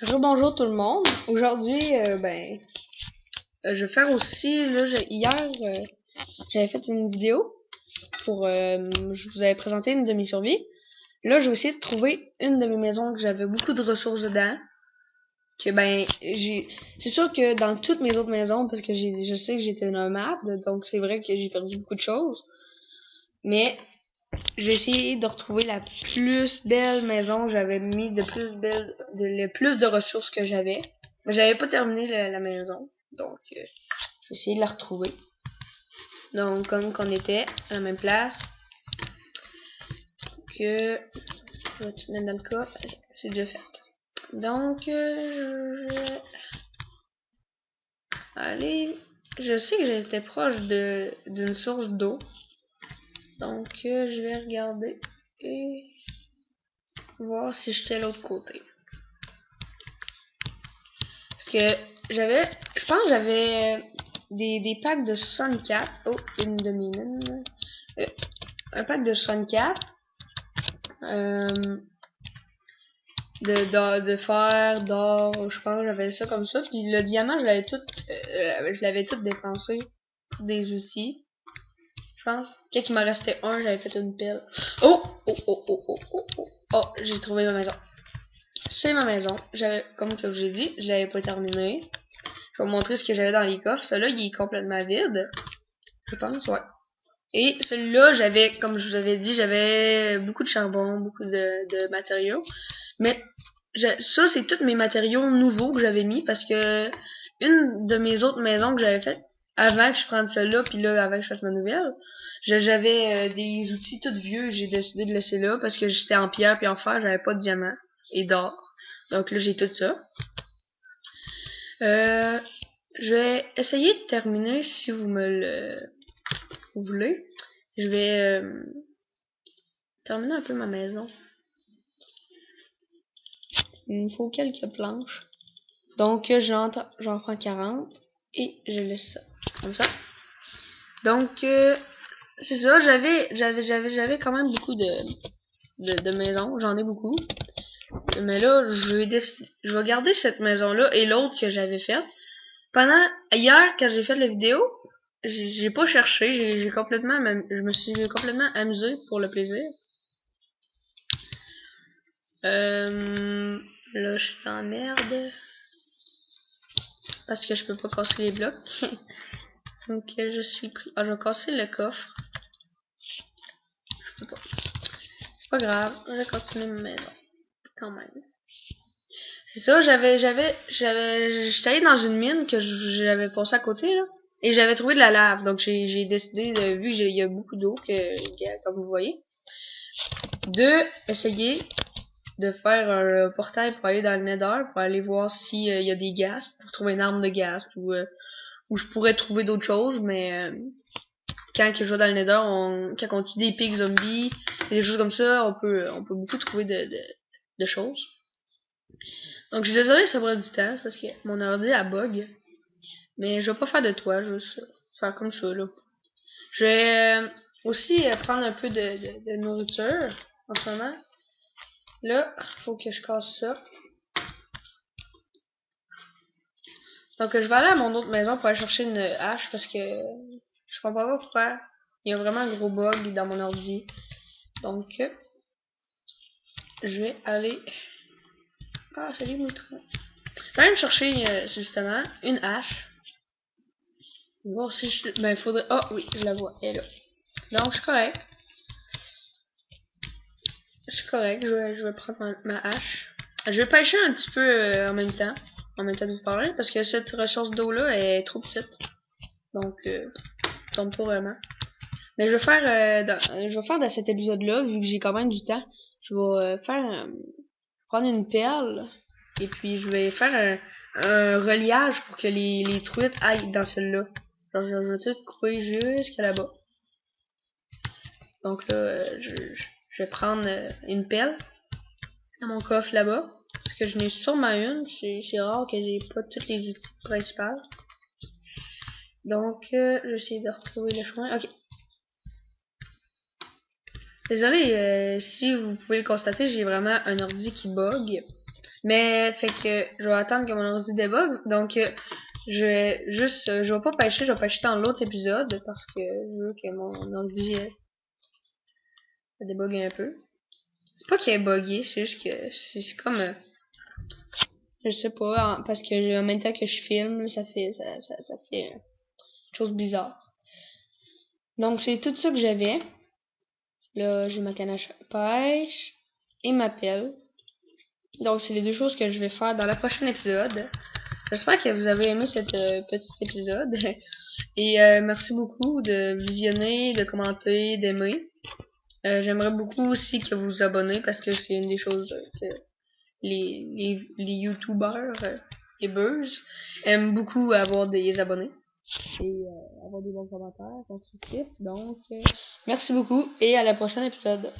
Rebonjour tout le monde. Aujourd'hui, je vais faire aussi, là, hier, j'avais fait une vidéo pour, je vous avais présenté une de mes survies. Là, j'ai essayé de trouver une de mes maisons que j'avais beaucoup de ressources dedans. C'est sûr que dans toutes mes autres maisons, parce que je sais que j'étais nomade, donc c'est vrai que j'ai perdu beaucoup de choses. Mais j'ai essayé de retrouver la plus belle maison. J'avais mis le plus de ressources que j'avais. Mais j'avais pas terminé la maison. Donc, j'ai essayé de la retrouver. Donc, comme qu'on était à la même place que... Je vais te mettre dans le cas. C'est déjà fait. Donc, allez... Je sais que j'étais proche d'une source d'eau. Donc, je vais regarder et voir si j'étais à l'autre côté. Parce que je pense que j'avais des packs de 64. Oh, une demi-mine. Un pack de 64. De fer, d'or, je pense que j'avais ça comme ça. Puis le diamant, je l'avais tout dépensé pour des outils. Je pense. Quand il m'en restait un, j'avais fait une pelle. Oh, j'ai trouvé ma maison. C'est ma maison. Comme que j'ai dit, je l'avais pas terminé. Je vais vous montrer ce que j'avais dans les coffres. Celui-là, il est complètement vide. Je pense, ouais. Et celui-là, comme je vous avais dit, j'avais beaucoup de charbon, beaucoup de matériaux. Mais ça, c'est tous mes matériaux nouveaux que j'avais mis parce que une de mes autres maisons que j'avais faites, avant que je prenne celle-là, puis là, avant que je fasse ma nouvelle, j'avais des outils tout vieux. J'ai décidé de laisser là parce que j'étais en pierre puis en fer, j'avais pas de diamant et d'or. Donc là, j'ai tout ça. Je vais essayer de terminer si vous me le voulez. Je vais terminer un peu ma maison. Il me faut quelques planches. Donc j'en prends 40 et je laisse ça comme ça. Donc c'est ça, j'avais quand même beaucoup de maisons, j'en ai beaucoup. Mais là, je vais garder cette maison-là et l'autre que j'avais faite. Hier, quand j'ai fait la vidéo, j'ai pas cherché, je me suis complètement amusé pour le plaisir. Là, je suis en merde. Parce que je peux pas casser les blocs. Donc, je suis pris. Ah, je vais casser le coffre. Je peux pas. C'est pas grave, je vais continuer ma maison. Quand même. C'est ça, j'étais allé dans une mine que j'avais passé à côté, là. Et j'avais trouvé de la lave. Donc, j'ai décidé, vu qu'il y a beaucoup d'eau, comme vous voyez, essayer de faire un portail pour aller dans le Nether, pour aller voir s'il y a des gaz, pour trouver une arme de gaz, ou je pourrais trouver d'autres choses, mais quand je vais dans le Nether, quand on tue des pigs zombies, des choses comme ça, on peut beaucoup trouver de choses. Donc je suis désolé, ça prend du temps, parce que mon ordi a bug. Mais je vais pas faire de toi, je vais faire comme ça, là. Je vais aussi prendre un peu de nourriture en ce moment. Là, faut que je casse ça. Donc je vais aller à mon autre maison pour aller chercher une hache parce que je comprends pas pourquoi il y a vraiment un gros bug dans mon ordi. Donc je vais aller... Ah, salut Mouton. Je vais aller me chercher justement une hache. Voir si je... Ben faudrait... Oh oui, je la vois, elle est là. Donc je suis correct. Je vais prendre ma hache. Je vais pêcher un petit peu en même temps de vous parler, parce que cette ressource d'eau-là est trop petite. Donc, je tombe pas vraiment. Mais je vais faire dans cet épisode-là, vu que j'ai quand même du temps, je vais prendre une perle, et puis je vais faire un reliage pour que les truites aillent dans celle-là. Genre, je vais tout couper jusqu'à là-bas. Donc là, je vais prendre une pelle dans mon coffre là-bas. Parce que je n'ai sûrement une. C'est rare que j'ai pas tous les outils principaux. Donc, je vais essayer de retrouver le chemin. Ok. Désolé, si vous pouvez le constater, j'ai vraiment un ordi qui bug. Mais, fait que, je vais attendre que mon ordi débug. Donc, je vais pas pêcher, je vais pêcher dans l'autre épisode parce que je veux que mon ordi débug un peu. C'est pas qu'il est buggé, c'est juste que c'est comme, je sais pas, parce que en même temps que je filme, ça fait une chose bizarre. Donc, c'est tout ça que j'avais. Là, j'ai ma canne à pêche et ma pelle. Donc, c'est les deux choses que je vais faire dans le prochain épisode. J'espère que vous avez aimé cet petit épisode. Et merci beaucoup de visionner, de commenter, d'aimer. J'aimerais beaucoup aussi que vous vous abonnez parce que c'est une des choses que les youtubeurs, les buzz, aiment beaucoup avoir des abonnés. Et avoir des bons commentaires constructifs. Donc, merci beaucoup et à la prochaine épisode.